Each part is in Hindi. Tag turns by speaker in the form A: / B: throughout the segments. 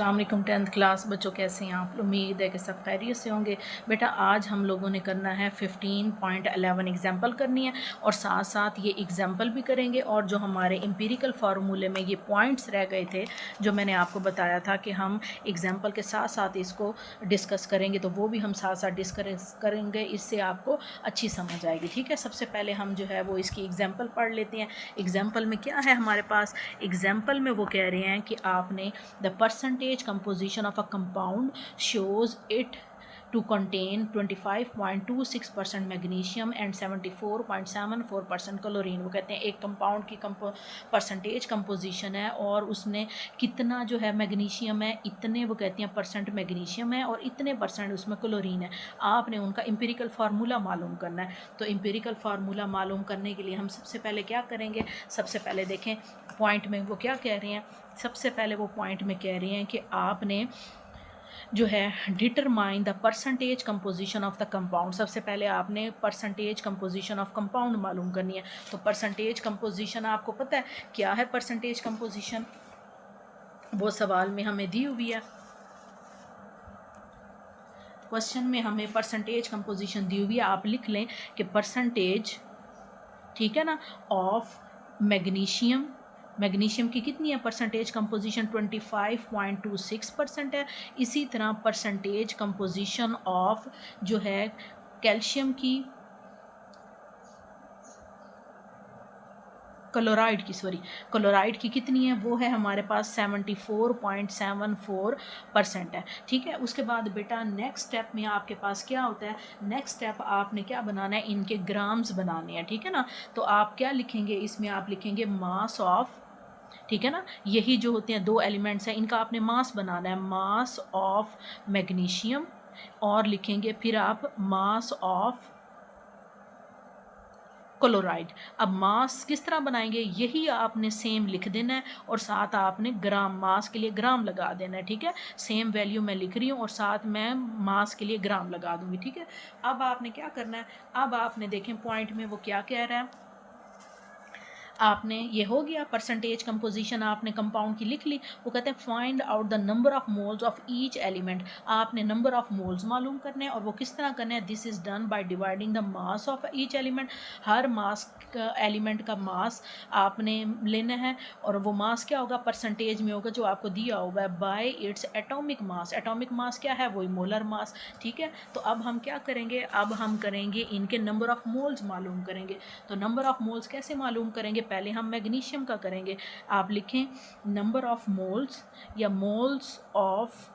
A: अस्सलाम वालेकुम 10th क्लास बच्चों, कैसे हैं आप? उम्मीद है कि सब खैरियत से होंगे। बेटा आज हम लोगों ने करना है 15.11 एग्जाम्पल करनी है और साथ साथ ये एग्जाम्पल भी करेंगे और जो हमारे एम्पिरिकल फार्मूले में ये पॉइंट्स रह गए थे जो मैंने आपको बताया था कि हम एग्जाम्पल के साथ साथ इसको डिस्कस करेंगे, तो वो भी हम साथ साथ डिस्कस करेंगे। इससे आपको अच्छी समझ आएगी। ठीक है, सबसे पहले हम जो है वो इसकी एग्जाम्पल पढ़ लेते हैं। एग्जाम्पल में क्या है हमारे पास? एग्जाम्पल में वो कह रहे हैं कि आपने the percentage composition of a compound shows it to contain 25.26% magnesium and 74.74% chlorine. वो कहते हैं एक कंपाउंड की परसेंटेज कंपोजिशन है और उसमें कितना जो है मैग्नीशियम है, इतने वो कहते हैं परसेंट मैग्नीशियम है और इतने परसेंट उसमें क्लोरीन है। आपने उनका एम्पिरिकल फार्मूला मालूम करना है। तो एम्पिरिकल फार्मूला मालूम करने के लिए हम सबसे पहले क्या करेंगे? सबसे पहले देखें पॉइंट में वो क्या कह रहे हैं। सबसे पहले वो पॉइंट में कह रहे हैं कि आपने जो है determine the percentage composition of the compound. सबसे पहले आपने परसेंटेज कंपोजिशन ऑफ कंपाउंड मालूम करनी है। तो परसेंटेज कंपोजिशन आपको पता है क्या है? परसेंटेज कंपोजिशन वो सवाल में हमें दी हुई है। क्वेश्चन में हमें परसेंटेज कंपोजिशन दी हुई है। आप लिख लें कि परसेंटेज, ठीक है ना, ऑफ मैग्नीशियम की कितनी है परसेंटेज कंपोजिशन? 25.26% है। इसी तरह परसेंटेज कंपोजिशन ऑफ जो है कैल्शियम की, क्लोराइड की कितनी है? वो है हमारे पास 74.74% है। ठीक है, उसके बाद बेटा नेक्स्ट स्टेप में आपके पास क्या होता है? नेक्स्ट स्टेप आपने क्या बनाना है? इनके ग्राम्स बनाने हैं। ठीक है ना, तो आप क्या लिखेंगे इसमें? आप लिखेंगे मास ऑफ, ठीक है ना, यही जो होते हैं दो एलिमेंट्स हैं इनका आपने मास बनाना है, मास ऑफ मैग्नीशियम, और लिखेंगे फिर आप मास ऑफ क्लोराइड। अब मास किस तरह बनाएंगे यही आपने सेम लिख देना है और साथ आपने ग्राम, मास के लिए ग्राम लगा देना है। ठीक है, सेम वैल्यू मैं लिख रही हूँ और साथ मैं मास के लिए ग्राम लगा दूंगी। ठीक है, अब आपने क्या करना है? अब आपने देखें पॉइंट में वो क्या कह रहा है। आपने ये हो गया परसेंटेज कंपोजिशन आपने कंपाउंड की लिख ली। वो कहते हैं find out the number of moles of each element. आपने नंबर ऑफ मोल्स मालूम करने हैं और वो किस तरह करने हैं? This is done by dividing the mass of each element. Her mass element का मास आपने लेना है और वो मास क्या होगा? परसेंटेज में होगा जो आपको दिया होगा, bye its atomic mass. Atomic mass क्या है? वही मोलर मास। ठीक है, तो अब हम क्या करेंगे? अब हम करेंगे इनके नंबर ऑफ मोल्स मालूम करेंगे। तो नंबर ऑफ मोल्स कैसे मालूम करेंगे? पहले हम मैग्नीशियम का करेंगे। आप लिखें नंबर ऑफ मोल्स या moles of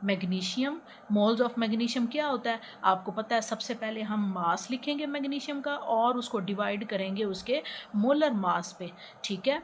A: magnesium. Moles of magnesium क्या होता है आपको पता है? सबसे पहले हम मास लिखेंगे मैग्नीशियम का और उसको डिवाइड करेंगे उसके मोलर मास पे। ठीक है,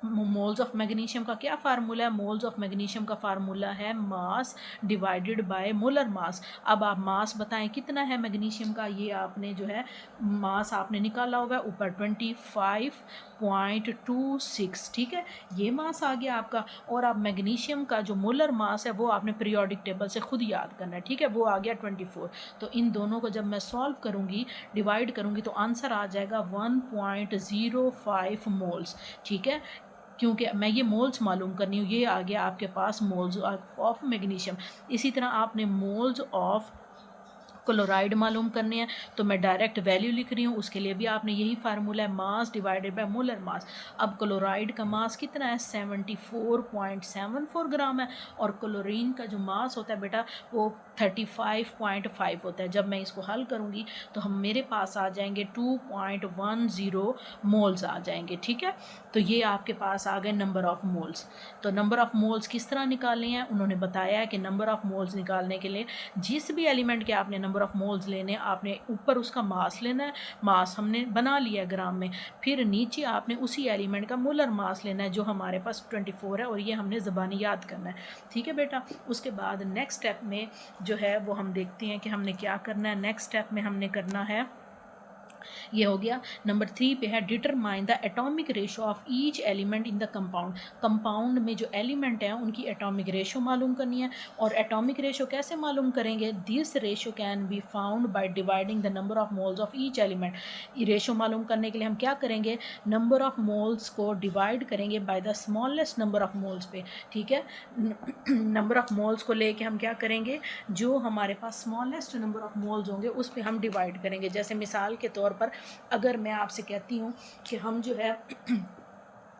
A: मोल्स ऑफ मैग्नीशियम का क्या फार्मूला है? मोल्स ऑफ मैग्नीशियम का फार्मूला है mass divided by molar mass. अब आप मास बताएं कितना है मैग्नीशियम का? ये आपने जो है मास आपने निकाला होगा ऊपर 25.26। ठीक है, ये मास आ गया आपका। और अब मैग्नीशियम का जो मोलर मास है वो आपने पीरियोडिक टेबल से खुद याद करना है। ठीक है, वो आ गया 24। तो इन दोनों को जब मैं सॉल्व करूँगी, डिवाइड करूँगी, तो आंसर आ जाएगा 1.05 मोल्स। ठीक है, क्योंकि मैं ये मोल्स मालूम करनी हूँ। ये आ गया आपके पास मोल्स ऑफ मैग्नीशियम। इसी तरह आपने मोल्स ऑफ क्लोराइड मालूम करने हैं, तो मैं डायरेक्ट वैल्यू लिख रही हूँ। उसके लिए भी आपने यही फार्मूला है, mass divided by molar mass. अब क्लोराइड का मास कितना है? 74.74 ग्राम है और क्लोरीन का जो मास होता है बेटा वो 35.5 होता है। जब मैं इसको हल करूँगी तो हम मेरे पास आ जाएंगे 2.10 मोल्स आ जाएंगे। ठीक है, तो ये आपके पास आ गए नंबर ऑफ मोल्स। तो नंबर ऑफ मोल्स किस तरह निकालने हैं उन्होंने बताया है कि नंबर ऑफ मोल्स निकालने के लिए जिस भी एलिमेंट के आपने नंबर ऑफ मोल्स लेने, आपने ऊपर उसका मास लेना है। मास हमने बना लिया ग्राम में, फिर नीचे आपने उसी एलिमेंट का मोलर मास लेना है जो हमारे पास 24 है और ये हमने ज़बानी याद करना है। ठीक है बेटा, उसके बाद नेक्स्ट स्टेप में जो है वो हम देखते हैं कि हमने क्या करना है। नेक्स्ट स्टेप में हमने करना है ये हो गया। नंबर 3 पे है determine the atomic ratio of each element in the compound. Compound में जो एलिमेंट हैं उनकी एटॉमिक रेशो मालूम करनी है। और एटॉमिक रेशो कैसे मालूम करेंगे? This ratio can be found by dividing the number of moles of each element. ये रेशो मालूम करने के लिए हम क्या करेंगे? नंबर ऑफ मोल्स को डिवाइड करेंगे by the smallest number of moles पे। ठीक है, नंबर ऑफ मोल्स को लेके हम क्या करेंगे? जो हमारे पास स्मॉलेस्ट नंबर ऑफ मोल्स होंगे उस पर हम डिवाइड करेंगे। जैसे मिसाल के तौर पर अगर मैं आपसे कहती हूँ कि हम जो है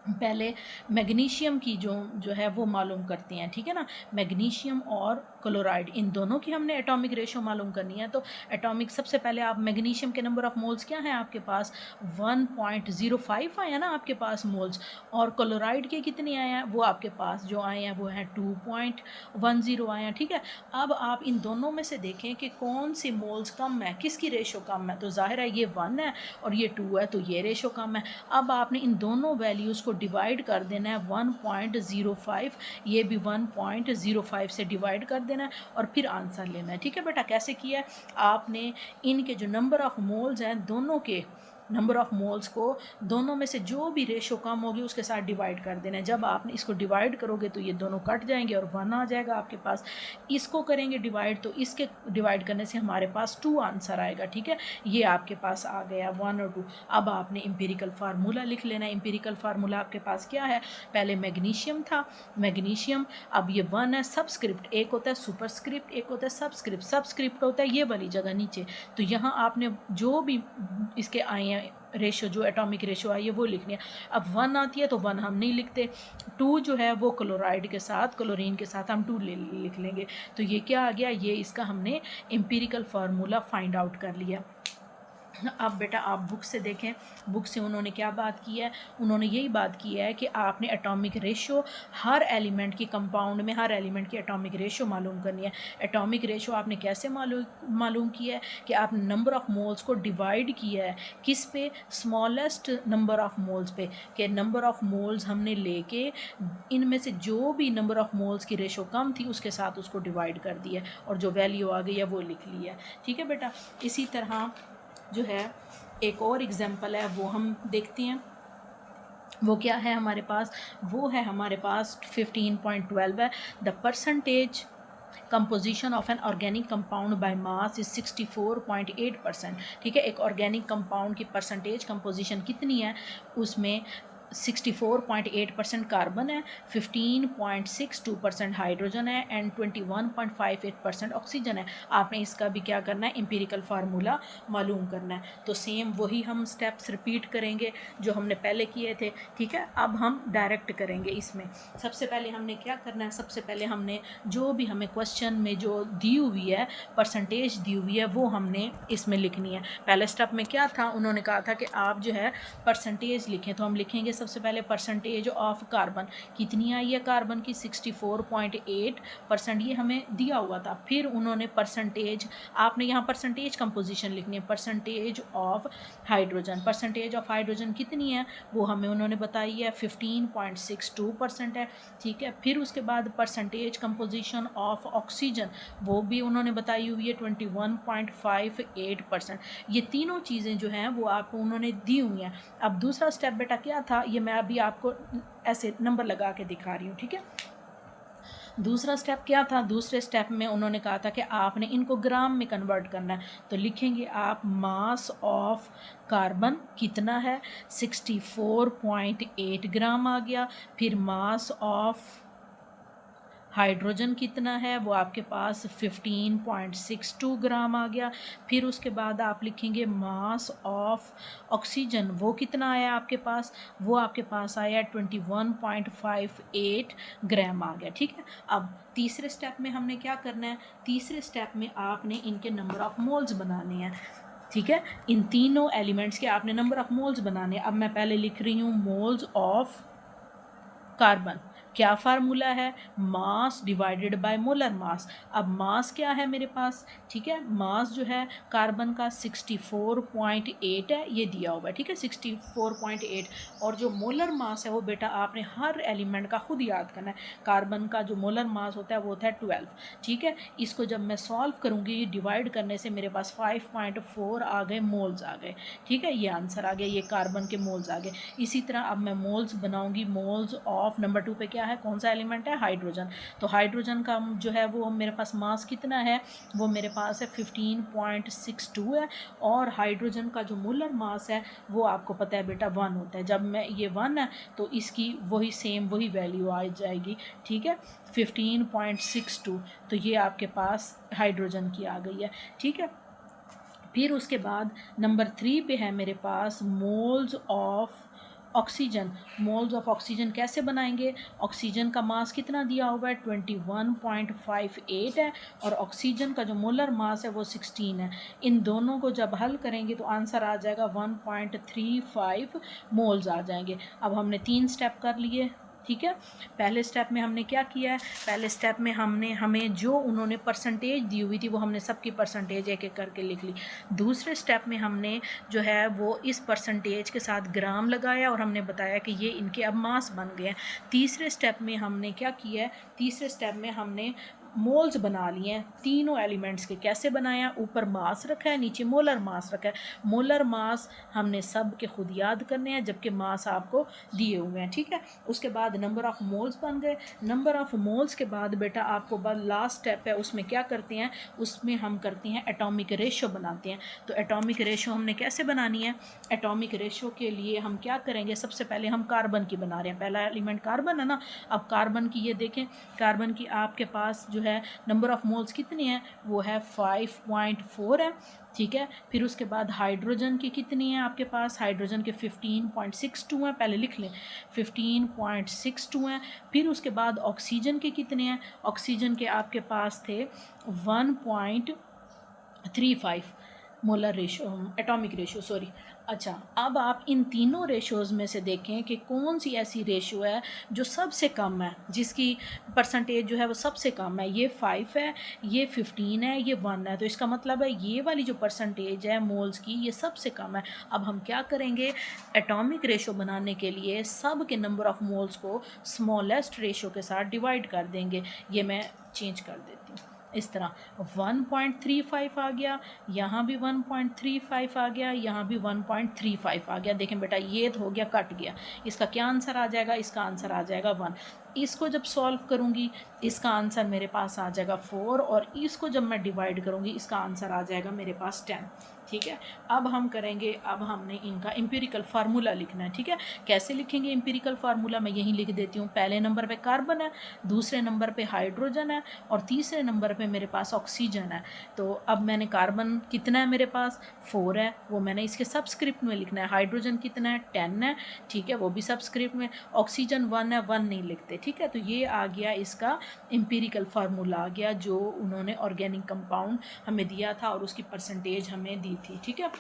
A: पहले मैग्नीशियम की जो है वो मालूम करते हैं, ठीक है ना। मैग्नीशियम और क्लोराइड इन दोनों की हमने एटॉमिक रेशो मालूम करनी है। तो एटॉमिक सबसे पहले आप मैग्नीशियम के नंबर ऑफ मोल्स क्या हैं आपके पास? 1.05 आया ना आपके पास मोल्स। और क्लोराइड के कितने आए हैं? वो आपके पास जो आए हैं वो हैं 2.10 आए हैं। ठीक है, अब आप इन दोनों में से देखें कि कौन सी मोल्स कम है, किसकी रेशो कम है। तो जाहिर है ये 1 है और ये 2 है, तो ये रेशो कम है। अब आपने इन दोनों वैल्यूज़ को डिवाइड कर देना है 1.05, ये भी 1.05 से डिवाइड कर देना है और फिर आंसर लेना है। ठीक है बेटा, कैसे किया है? आपने इनके जो नंबर ऑफ मोल्स हैं दोनों के नंबर ऑफ मोल्स को दोनों में से जो भी रेशो कम होगी उसके साथ डिवाइड कर देना है। जब आपने इसको डिवाइड करोगे तो ये दोनों कट जाएंगे और 1 आ जाएगा आपके पास। इसको करेंगे डिवाइड तो इसके डिवाइड करने से हमारे पास 2 आंसर आएगा। ठीक है, ये आपके पास आ गया 1 और 2। अब आपने एम्पिरिकल फार्मूला लिख लेना है। एम्पिरिकल फार्मूला आपके पास क्या है? पहले मैग्नीशियम था, मैग्नीशियम, अब ये 1 है। सबस्क्रिप्ट एक होता है सुपरस्क्रिप्ट, एक होता है सबस्क्रिप्ट। सबस्क्रिप्ट होता है ये वाली जगह नीचे। तो यहाँ आपने जो भी इसके आए हैं रेशो, जो एटॉमिक रेशो आई है वो लिखनी है। अब 1 आती है तो 1 हम नहीं लिखते। 2 जो है वो क्लोराइड के साथ, क्लोरीन के साथ हम 2 लिख लेंगे। तो ये क्या आ गया? ये इसका हमने एम्पिरिकल फार्मूला फाइंड आउट कर लिया। अब बेटा आप बुक से देखें, बुक से उन्होंने क्या बात की है? उन्होंने यही बात की है कि आपने एटॉमिक रेशो हर एलिमेंट की, कंपाउंड में हर एलिमेंट की एटॉमिक रेशो मालूम करनी है। एटॉमिक रेशो आपने कैसे मालूम किया है? कि आपने नंबर ऑफ मोल्स को डिवाइड किया है किस पे? स्मॉलेस्ट नंबर ऑफ मोल्स पे। कि नंबर ऑफ मोल्स हमने लेके इनमें से जो भी नंबर ऑफ मोल्स की रेशो कम थी उसके साथ उसको डिवाइड कर दिया और जो वैल्यू आ गई है वो लिख ली है। ठीक है बेटा, इसी तरह जो है एक और एग्जांपल है वो हम देखते हैं। वो क्या है हमारे पास? वो है हमारे पास 15.12 है। The percentage composition of an organic compound by mass is 64.8%। ठीक है, एक ऑर्गेनिक कंपाउंड की परसेंटेज कंपोजिशन कितनी है? उसमें 64.8% कार्बन है, 15.62% हाइड्रोजन है एंड 21.58% ऑक्सीजन है। आपने इसका भी क्या करना है? एम्पिरिकल फार्मूला मालूम करना है। तो सेम वही हम स्टेप्स रिपीट करेंगे जो हमने पहले किए थे। ठीक है, अब हम डायरेक्ट करेंगे इसमें। सबसे पहले हमने क्या करना है? सबसे पहले हमने जो भी हमें क्वेश्चन में जो दी हुई है, परसेंटेज दी हुई है, वो हमने इसमें लिखनी है। पहले स्टेप में क्या था? उन्होंने कहा था कि आप जो है परसेंटेज लिखें। तो हम लिखेंगे सबसे पहले परसेंटेज ऑफ कार्बन कितनी आई है? कार्बन की 64.8%, ये हमें दिया हुआ था। फिर उन्होंने परसेंटेज, आपने यहाँ परसेंटेज कंपोजिशन लिखनी है। Percentage of hydrogen, percentage of hydrogen कितनी है वो हमें उन्होंने बताई है, 15.62% है। ठीक है, फिर उसके बाद परसेंटेज कंपोजिशन ऑफ ऑक्सीजन वो भी उन्होंने बताई हुई है 21.58%। ये तीनों चीज़ें जो हैं वो आपको उन्होंने दी हुई हैं। अब दूसरा स्टेप बेटा क्या था? ये मैं अभी आपको ऐसे नंबर लगा के दिखा रही हूँ। ठीक है, दूसरा स्टेप क्या था? दूसरे स्टेप में उन्होंने कहा था कि आपने इनको ग्राम में कन्वर्ट करना है। तो लिखेंगे आप मास ऑफ कार्बन कितना है? 64.8 ग्राम आ गया। फिर मास ऑफ हाइड्रोजन कितना है? वो आपके पास 15.62 ग्राम आ गया। फिर उसके बाद आप लिखेंगे मास ऑफ ऑक्सीजन, वो कितना आया आपके पास? वो आपके पास आया 21.58 ग्राम आ गया। ठीक है, अब तीसरे स्टेप में हमने क्या करना है? तीसरे स्टेप में आपने इनके नंबर ऑफ मोल्स बनाने हैं। ठीक है, इन तीनों एलिमेंट्स के आपने नंबर ऑफ मोल्स बनाने हैं। अब मैं पहले लिख रही हूँ मोल्स ऑफ कार्बन। क्या फार्मूला है, mass divided by molar mass. अब मास क्या है मेरे पास, ठीक है, मास जो है कार्बन का 64.8 है, ये दिया हुआ है, ठीक है, 64.8। और जो मोलर मास है वो बेटा आपने हर एलिमेंट का खुद याद करना है। कार्बन का जो मोलर मास होता है वो होता है 12, ठीक है। इसको जब मैं सॉल्व करूँगी डिवाइड करने से मेरे पास 5.4 आ गए, मोल्स आ गए, ठीक है, ये आंसर आ गया, ये कार्बन के मोल्स आ गए। इसी तरह अब मैं मोल्स बनाऊंगी, मोल्स ऑफ नंबर 2 पे क्या है, कौन सा एलिमेंट है, हाइड्रोजन। तो हाइड्रोजन का जो है वो मेरे पास मास कितना है, वो मेरे पास है 15.62 है। और हाइड्रोजन का जो मोलर मास है वो आपको पता है बेटा 1 होता है। जब मैं ये 1 है तो इसकी वही सेम वही वैल्यू आ जाएगी, ठीक है, 15.62। तो ये आपके पास हाइड्रोजन की आ गई है, ठीक है। फिर उसके बाद नंबर 3 पे है मेरे पास moles of oxygen. Moles of oxygen कैसे बनाएंगे, ऑक्सीजन का मास कितना दिया हुआ है 21.58 है, और ऑक्सीजन का जो मोलर मास है वो 16 है। इन दोनों को जब हल करेंगे तो आंसर आ जाएगा 1.35 मोल्स आ जाएंगे। अब हमने 3 स्टेप कर लिए, ठीक है। पहले स्टेप में हमने क्या किया है, पहले स्टेप में हमने हमें जो उन्होंने परसेंटेज दी हुई थी वो हमने सबकी परसेंटेज एक एक करके लिख ली। दूसरे स्टेप में हमने जो है वो इस परसेंटेज के साथ ग्राम लगाया और हमने बताया कि ये इनके अब मास बन गए हैं। तीसरे स्टेप में हमने क्या किया है, तीसरे स्टेप में हमने मोल्स बना लिए हैं तीनों एलिमेंट्स के। कैसे बनाया, ऊपर मास रखा है, नीचे मोलर मास रखा है। मोलर मास हमने सब के खुद याद करने हैं जबकि मास आपको दिए हुए हैं, ठीक है। उसके बाद नंबर ऑफ़ मोल्स बन गए। नंबर ऑफ़ मोल्स के बाद बेटा आपको लास्ट स्टेप है, उसमें क्या करते हैं, उसमें हम करते हैं एटॉमिक रेशो बनाते हैं। तो एटॉमिक रेशो हमने कैसे बनानी है, एटॉमिक रेशो के लिए हम क्या करेंगे, सबसे पहले हम कार्बन की बना रहे हैं, पहला एलिमेंट कार्बन है ना। अब कार्बन की ये देखें, कार्बन की आपके पास जो है नंबर ऑफ़ मोल्स कितनी है, वो है 5.4 है, ठीक है। फिर उसके बाद हाइड्रोजन की कितनी है आपके पास, हाइड्रोजन के 15.62 हैं, पहले लिख लें 15.62 हैं। फिर उसके बाद ऑक्सीजन के कितने हैं, ऑक्सीजन के आपके पास थे 1.35 molar ratio, atomic ratio sorry. अच्छा, अब आप इन तीनों रेशोज़ में से देखें कि कौन सी ऐसी रेशो है जो सबसे कम है, जिसकी परसेंटेज जो है वो सबसे कम है। ये 5 है, ये 15 है, ये 1 है। तो इसका मतलब है ये वाली जो परसेंटेज है मोल्स की ये सबसे कम है। अब हम क्या करेंगे, एटॉमिक रेशो बनाने के लिए सब के नंबर ऑफ़ मोल्स को स्मॉलेस्ट रेशो के साथ डिवाइड कर देंगे। ये मैं चेंज कर देती हूँ इस तरह, 1.35 आ गया, यहाँ भी 1.35 आ गया, यहाँ भी 1.35 आ गया। देखें बेटा ये तो हो गया, कट गया। इसका क्या आंसर आ जाएगा, इसका आंसर आ जाएगा 1। इसको जब सॉल्व करूँगी इसका आंसर मेरे पास आ जाएगा 4, और इसको जब मैं डिवाइड करूँगी इसका आंसर आ जाएगा मेरे पास 10, ठीक है। अब हम करेंगे, अब हमने इनका एम्पिरिकल फार्मूला लिखना है, ठीक है। कैसे लिखेंगे एम्पिरिकल फार्मूला, मैं यहीं लिख देती हूँ। पहले नंबर पे कार्बन है, दूसरे नंबर पे हाइड्रोजन है, और तीसरे नंबर पे मेरे पास ऑक्सीजन है। तो अब मैंने कार्बन कितना है मेरे पास 4 है, वो मैंने इसके सबस्क्रिप्ट में लिखना है। हाइड्रोजन कितना है 10 है, ठीक है, वो भी सबस्क्रिप्ट में। ऑक्सीजन 1 है, 1 नहीं लिखते, ठीक है। तो ये आ गया इसका एम्पिरिकल फार्मूला आ गया जो उन्होंने ऑर्गेनिक कंपाउंड हमें दिया था और उसकी परसेंटेज हमें दी थी, ठीक है।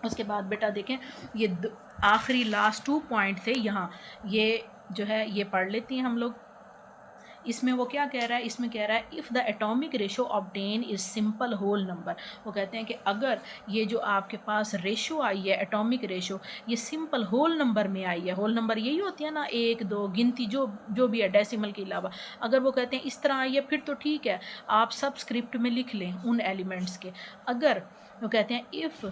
A: उसके बाद बेटा देखें ये आखिरी लास्ट 2 पॉइंट थे यहाँ, ये जो है ये पढ़ लेती हैं हम लोग। इसमें वो क्या कह रहा है, इसमें कह रहा है if the atomic ratio obtain is simple whole number. वो कहते हैं कि अगर ये जो आपके पास रेशो आई है एटॉमिक रेशो, ये सिंपल होल नंबर में आई है। होल नंबर यही होती है ना, 1 2 गिनती जो भी है डेसिमल के अलावा। अगर वो कहते हैं इस तरह आई है फिर तो ठीक है, आप सब स्क्रिप्ट में लिख लें उन एलिमेंट्स के। अगर वो कहते हैं if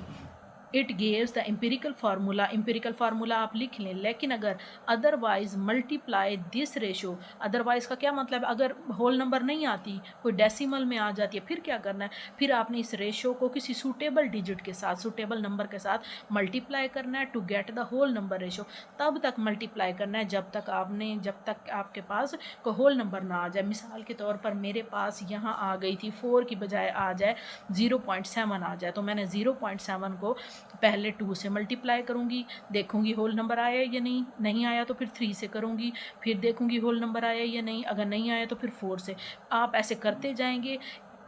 A: it gives the empirical formula, empirical formula आप लिख लें, लेकिन अगर otherwise multiply this ratio, otherwise का क्या मतलब, अगर होल नंबर नहीं आती, कोई डेसिमल में आ जाती है, फिर क्या करना है, फिर आपने इस रेशो को किसी सूटेबल डिजिट के साथ, सूटेबल नंबर के साथ मल्टीप्लाई करना है to get the whole number ratio. तब तक मल्टीप्लाई करना है जब तक आपके पास कोई होल नंबर ना आ जाए। मिसाल के तौर पर मेरे पास यहाँ आ गई थी 4 की बजाय आ जाए 0.7 आ जाए, तो मैंने 0.7 को पहले 2 से मल्टीप्लाई करूँगी, देखूँगी होल नंबर आया या नहीं, नहीं आया तो फिर 3 से करूँगी, फिर देखूँगी होल नंबर आया या नहीं, अगर नहीं आया तो फिर 4 से। आप ऐसे करते जाएंगे,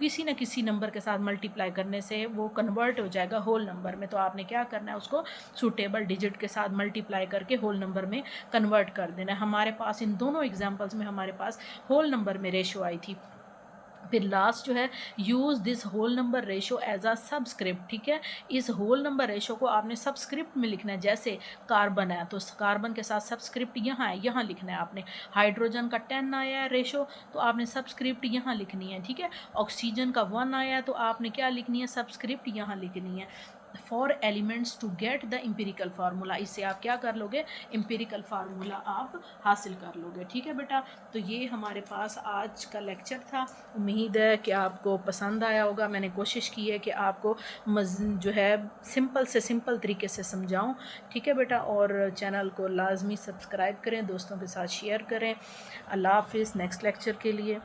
A: किसी न किसी नंबर के साथ मल्टीप्लाई करने से वो कन्वर्ट हो जाएगा होल नंबर में। तो आपने क्या करना है, उसको सूटेबल डिजिट के साथ मल्टीप्लाई करके होल नंबर में कन्वर्ट कर देना है। हमारे पास इन दोनों एग्जाम्पल्स में हमारे पास होल नंबर में रेशो आई थी। फिर लास्ट जो है, use this whole number ratio as a subscript. ठीक है, इस होल नंबर रेशो को आपने सबस्क्रिप्ट में लिखना है। जैसे कार्बन है तो कार्बन के साथ सबस्क्रिप्ट यहाँ है, यहाँ लिखना है आपने। हाइड्रोजन का 10 आया है रेशो, तो आपने सबस्क्रिप्ट यहाँ लिखनी है। ठीक है, ऑक्सीजन का 1 आया है तो आपने क्या लिखनी है, सबस्क्रिप्ट यहाँ लिखनी है। For elements to get the empirical formula, इससे आप क्या कर लोगे, इम्पेरिकल फार्मूला आप हासिल कर लोगे। ठीक है बेटा, तो ये हमारे पास आज का लेक्चर था। उम्मीद है कि आपको पसंद आया होगा। मैंने कोशिश की है कि आपको जो है सिंपल से सिंपल तरीके से समझाऊं। ठीक है बेटा, और चैनल को लाजमी सब्सक्राइब करें, दोस्तों के साथ शेयर करें। अल्लाह हाफिज़, नेक्स्ट लेक्चर के लिए।